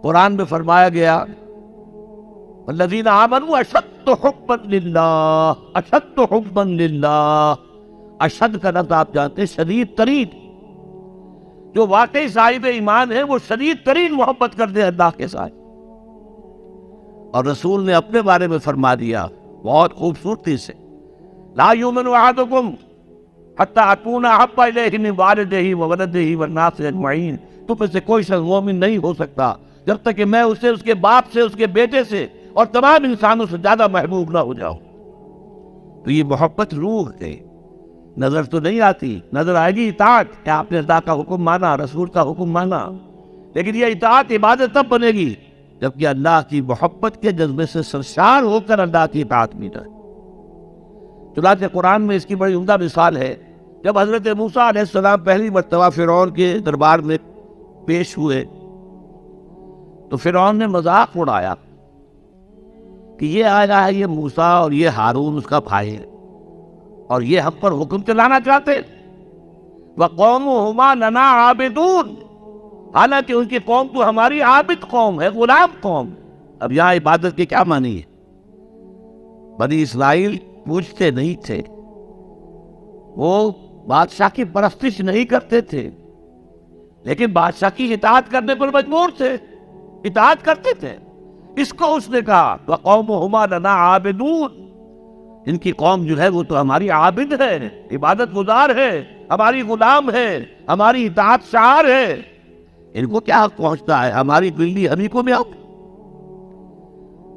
قرآن میں فرمایا گیا والذین آمنوا اشد حبا للہ، اشد حبا للہ، اشد کا لفظ آپ جانتے ہیں شدید ترین، جو واقعی صاحب ایمان ہے وہ شدید ترین محبت کرتے ہیں اللہ کے ساتھ۔ اور رسول نے اپنے بارے میں فرما دیا بہت خوبصورتی سے، لا یؤمن احدکم حتی اکون احب الیہ من والدہ وولدہ والناس اجمعین، تم میں سے کوئی شخص مومن نہیں ہو سکتا جب تک کہ میں اسے اس کے باپ سے، اس کے بیٹے سے اور تمام انسانوں سے زیادہ محبوب نہ ہو جاؤں۔ تو یہ محبت روح ہے، نظر تو نہیں آتی، نظر آئے گی اطاعت کہ آپ نے اللہ کا حکم مانا، رسول کا حکم مانا، لیکن یہ اطاعت عبادت تب بنے گی جبکہ اللہ کی محبت کے جذبے سے سرشار ہو کر اللہ کی اطاعت بھی جائے۔ چنانچہ قرآن میں اس کی بڑی عمدہ مثال ہے، جب حضرت موسیٰ علیہ السلام پہلی مرتبہ فرعون کے دربار میں پیش ہوئے تو فرعون نے مذاق اڑایا کہ یہ آیا ہے یہ موسیٰ اور یہ ہارون اس کا بھائی ہے اور یہ ہم پر حکم چلانا چاہتے وَقَوْمُهُمَا لَنَا عَابِدُونَ، حالانکہ ان کی قوم تو ہماری عابد قوم ہے، غلام قوم۔ اب یہاں عبادت کے کیا معنی ہے؟ بنی اسرائیل پوچھتے نہیں تھے، وہ بادشاہ کی پرستش نہیں کرتے تھے، لیکن بادشاہ کی اطاعت کرنے پر مجبور تھے، اطاعت کرتے تھے۔ اس کو اس نے کہا وَقَوْمُهُمَا لَنَا عَابِدُونَ، ان کی قوم جو ہے وہ تو ہماری عابد ہے، عبادت گزار ہے، ہماری غلام ہے، ہماری اطاعت شعار ہے، ان کو کیا حق پہنچتا ہے، ہماری بلی ہمیں کو میاؤ۔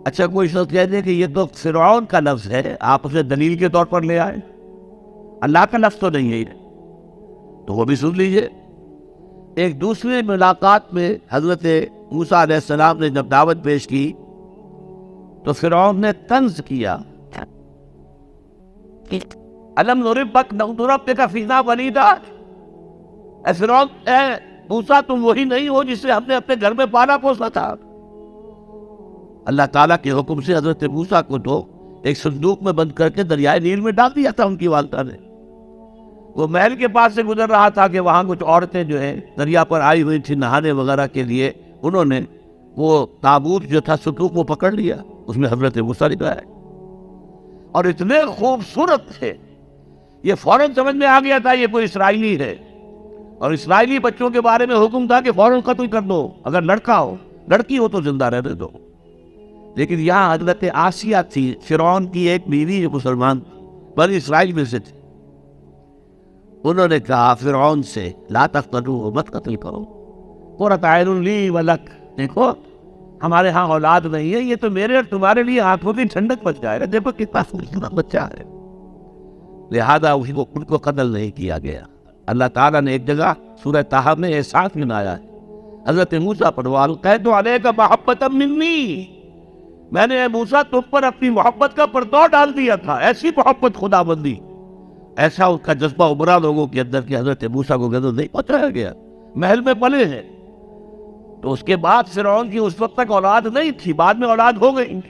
اچھا کوئی شخص کہہ دے کہ یہ تو فرعون کا لفظ ہے، آپ اسے دلیل کے طور پر لے آئے، اللہ کا لفظ تو نہیں ہے یہ، تو وہ بھی سن لیجئے۔ ایک دوسری ملاقات میں حضرت موسیٰ علیہ السلام نے جب دعوت پیش کی تو فرعون نے طنز کیا، الم نربک فینا ولیدا، اے فرعون، اے موسیٰ تم وہی نہیں ہو جسے ہم نے اپنے گھر میں پالا پوسا تھا۔ اللہ تعالیٰ کے حکم سے حضرت موسیٰ کو تو ایک صندوق میں بند کر کے دریائے نیل میں ڈال دیا تھا ان کی والدہ نے۔ وہ محل کے پاس سے گزر رہا تھا کہ وہاں کچھ عورتیں جو ہیں دریا پر آئی ہوئی تھی نہانے وغیرہ کے لیے، انہوں نے وہ تابوت جو تھا صندوق وہ پکڑ لیا، اس میں حضرت موسیٰ لکھا ہے، اور اتنے خوبصورت تھے یہ فوراً سمجھ میں آ گیا تھا یہ کوئی اسرائیلی ہے، اور اسرائیلی بچوں کے بارے میں حکم تھا کہ فوراً قتل کر دو، اگر لڑکا ہو، لڑکی ہو تو زندہ رہنے دو۔ لیکن یہاں حضرت آسیہ تھی، فرعون کی ایک بیوی جو مسلمان بنی اسرائیل میں سے تھی، انہوں نے کہا فرعون سے لا تقتلوہ، مت قتل کرو، قرۃ عین لی ولک، دیکھو ہمارے ہاں اولاد نہیں ہے، یہ تو میرے اور تمہارے لیے آنکھوں کی ٹھنڈک بچ جائے گا، دیکھو کتنا خوبصورت بچہ ہے، لہذا ان کو قتل نہیں کیا گیا۔ اللہ تعالیٰ نے ایک جگہ سورہ طٰہٰ میں احساس ملایا ہے حضرت موسیٰ پر، وَأَلْقَیْتُ عَلَیْکَ مَحَبَّةً مِّنِّی، میں نے اے موسیٰ تم پر اپنی محبت کا پرتو ڈال دیا تھا، ایسی محبت خدا بندی، ایسا اس کا جذبہ ابھرا لوگوں کے اندر کہ حضرت موسیٰ کو غضب نہیں پہنچایا گیا، محل میں پلے ہیں۔ تو اس کے بعد فرعون کی اس وقت تک اولاد نہیں تھی، بعد میں اولاد ہو گئی،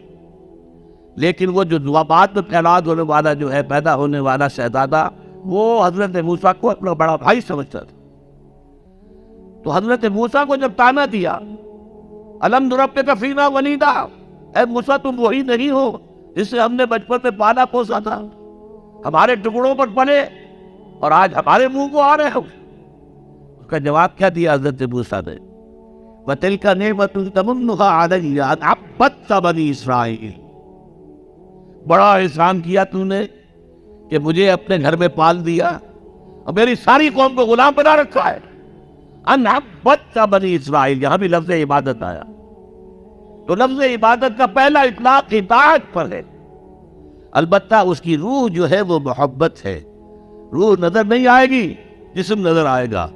لیکن وہ جو بعد میں اولاد ہونے والا جو ہے، پیدا ہونے والا شہزادہ، وہ حضرت موسیٰ کو اپنا بڑا بھائی سمجھتا تھا۔ تو حضرت موسیٰ کو جب طعنہ دیا الم نربک فینا ولیدا، اے موسیٰ تم وہی نہیں ہو جسے ہم نے بچپن میں پالا پوسا تھا، ہمارے ٹکڑوں پر پلے اور آج ہمارے منہ کو آ رہے ہو۔ اس کا جواب کیا دیا حضرت موسیٰ نے؟ وَتِلْكَ نِعْمَةٌ تَمُنُّهَا عَلَيَّ أَنْ عَبَّدْتَ بَنِي إِسرَائِیل، بڑا احسان کیا تو نے کہ مجھے اپنے گھر میں پال دیا اور میری ساری قوم کو غلام بنا رکھا ہے۔ ان عبدت بنی اسرائیل، یہاں بھی لفظ عبادت آیا، تو لفظ عبادت کا پہلا اطلاق اطاعت پر ہے، البتہ اس کی روح جو ہے وہ محبت ہے، روح نظر نہیں آئے گی، جسم نظر آئے گا،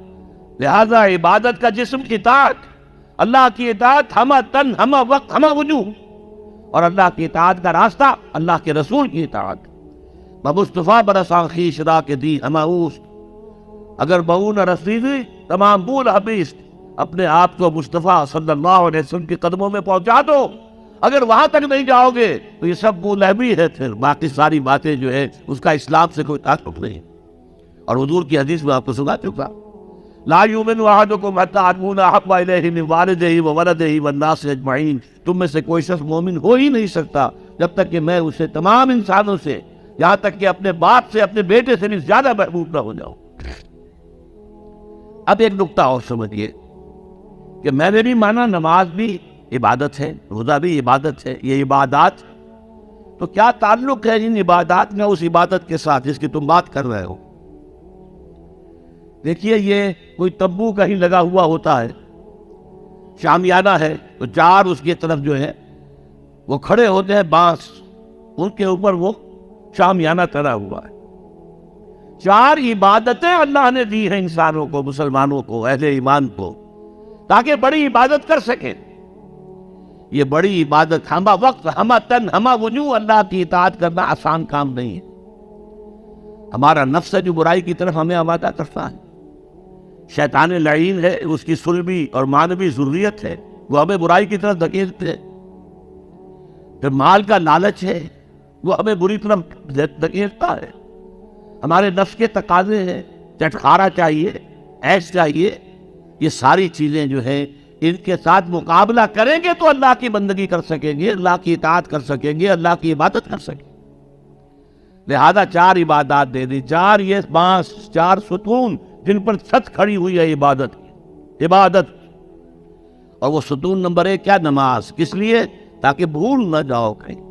لہذا عبادت کا جسم اطاعت، اللہ کی اطاعت ہمہ تن ہمہ وقت ہمہ وجوہ، اور اللہ کی اطاعت کا راستہ اللہ کے رسول کی اطاعت۔ مصطفیٰ برساں خیش را کے دی ہمہ اوست، اگر بہون رسیدی تمام بول حبیست، اپنے آپ کو مصطفیٰ صلی اللہ علیہ وسلم کے قدموں میں پہنچا دو، اگر وہاں تک نہیں جاؤ گے تو یہ سب بول حبی ہے، پھر باقی ساری باتیں جو ہے اس کا اسلام سے کوئی تعلق نہیں۔ اور حضور کی حدیث میں آپ کو سنا چکا، لا یؤمن احدکم حتی اکون احب الیہ من والدہ وولدہ والناس اجمعین، تم میں سے کوئی شخص مومن ہو ہی نہیں سکتا جب تک کہ میں اسے تمام انسانوں سے، یہاں تک کہ اپنے باپ سے، اپنے بیٹے سے بھی زیادہ محبوب نہ ہو جاؤں۔ اب ایک نقطہ اور سمجھیے کہ میں نے بھی مانا نماز بھی عبادت ہے، روزہ بھی عبادت ہے، یہ عبادات، تو کیا تعلق ہے ان عبادات میں اس عبادت کے ساتھ جس کی تم بات کر رہے ہو؟ دیکھیے، یہ کوئی تمبو کہیں لگا ہوا ہوتا ہے، شامیانہ ہے، تو چار اس کی طرف جو ہے وہ کھڑے ہوتے ہیں بانس، ان کے اوپر وہ شامیانہ تنا ہوا ہے۔ چار عبادتیں اللہ نے دی ہیں انسانوں کو، مسلمانوں کو، اہل ایمان کو، تاکہ بڑی عبادت کر سکیں۔ یہ بڑی عبادت ہمہ وقت، ہمہ تن، ہمہ وجوہ اللہ کی اطاعت کرنا آسان کام نہیں ہے۔ ہمارا نفس ہے جو برائی کی طرف ہمیں آمادہ کرتا ہے، شیطان لعین ہے، اس کی سلبی اور مانوی ذریت ہے، وہ ہمیں برائی کی طرف دھکیلتے ہیں۔ پھر مال کا لالچ ہے، وہ ہمیں بری طرف دھکیلتا ہے۔ ہمارے نفس کے تقاضے ہیں، چٹخارا چاہیے، عیش چاہیے، یہ ساری چیزیں جو ہیں ان کے ساتھ مقابلہ کریں گے تو اللہ کی بندگی کر سکیں گے، اللہ کی اطاعت کر سکیں گے، اللہ کی عبادت کر سکیں گے۔ لہذا چار عبادات دے دی، چار یہ بانس، چار ستون جن پر چھت کھڑی ہوئی ہے عبادت کی، عبادت۔ اور وہ ستون نمبر 1 کیا؟ نماز۔ کس لیے؟ تاکہ بھول نہ جاؤ کہیں۔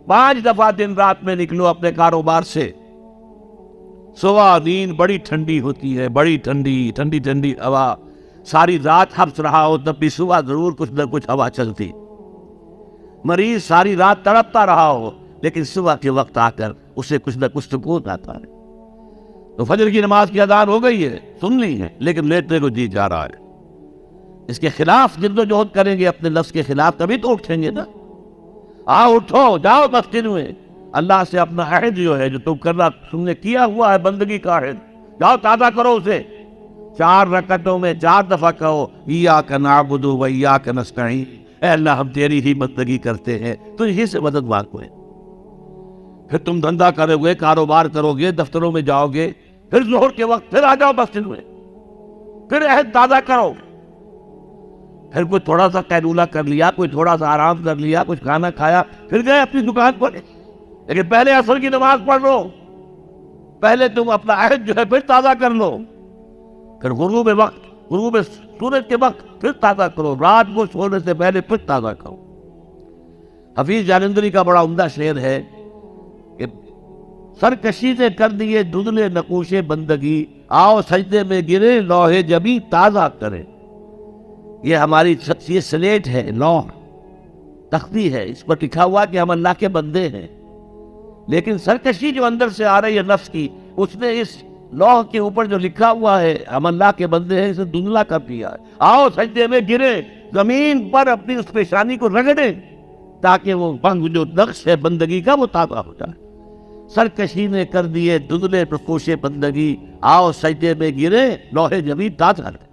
5 دفعہ دن رات میں نکلو اپنے کاروبار سے، صبح نیند بڑی ٹھنڈی ہوتی ہے، بڑی ٹھنڈی ٹھنڈی ٹھنڈی ہوا، ساری رات ہفس رہا ہو تب بھی صبح ضرور کچھ نہ کچھ ہوا چلتی۔ مریض ساری رات تڑپتا رہا ہو لیکن صبح کے وقت آ کر اسے کچھ نہ کچھ سکون آتا ہے۔ تو فجر کی نماز کی اذان ہو گئی ہے، سن لی ہے، لیکن لیٹنے کو جی جا رہا ہے۔ اس کے خلاف جد و جہد کریں گے، اپنے لفظ کے خلاف، تبھی تو اٹھیں گے نا۔ آؤ اٹھو، جاؤ مسجد میں، اللہ سے اپنا عہد جو ہے جو تم کرنا، تم نے کیا ہوا ہے بندگی کا عہد، جاؤ تازہ کرو اسے۔ 4 رکعتوں میں 4 دفعہ کہو ایاک نعبد و ایاک نستعین، اے اللہ ہم تیری ہی بندگی کرتے ہیں، تو یہی سے مدد مانگو ہے۔ پھر تم دھندا کرو گے، کاروبار کرو گے، دفتروں میں جاؤ گے، پھر ظہر کے وقت پھر آ جاؤ مسجد میں، پھر عہد تازہ کرو۔ پھر کوئی تھوڑا سا قیلولہ کر لیا، کوئی تھوڑا سا آرام کر لیا، کچھ کھانا کھایا، پھر گئے اپنی دکان پر، لیکن پہلے عصر کی نماز پڑھ لو، پہلے تم اپنا عہد جو ہے پھر تازہ کر لو، پھر غروب وقت، غروب سورج کے وقت پھر تازہ کرو، رات کو سونے سے پہلے پھر تازہ کرو۔ حفیظ جالندری کا بڑا عمدہ شعر ہے کہ سرکشی سے کر دیے دھندلے نقوش بندگی، آؤ سجدے میں گرے لوح جبیں تازہ کرے۔ یہ ہماری یہ سلیٹ ہے، لوح تختی ہے، اس پر لکھا ہوا کہ ہم اللہ کے بندے ہیں، لیکن سرکشی جو اندر سے آ رہی ہے نفس کی، اس نے اس لوح کے اوپر جو لکھا ہوا ہے ہم اللہ کے بندے ہیں، اسے دھندلا کر دیا ہے۔ آؤ سجدے میں گرے، زمین پر اپنی اس پیشانی کو رگڑیں تاکہ وہ بنگ جو نقش ہے بندگی کا وہ تازہ ہو جائے۔ سرکشی نے کر دیے دھندلے نقوش بندگی، آؤ سجدے میں گرے لوح جبیں تازہ کرے۔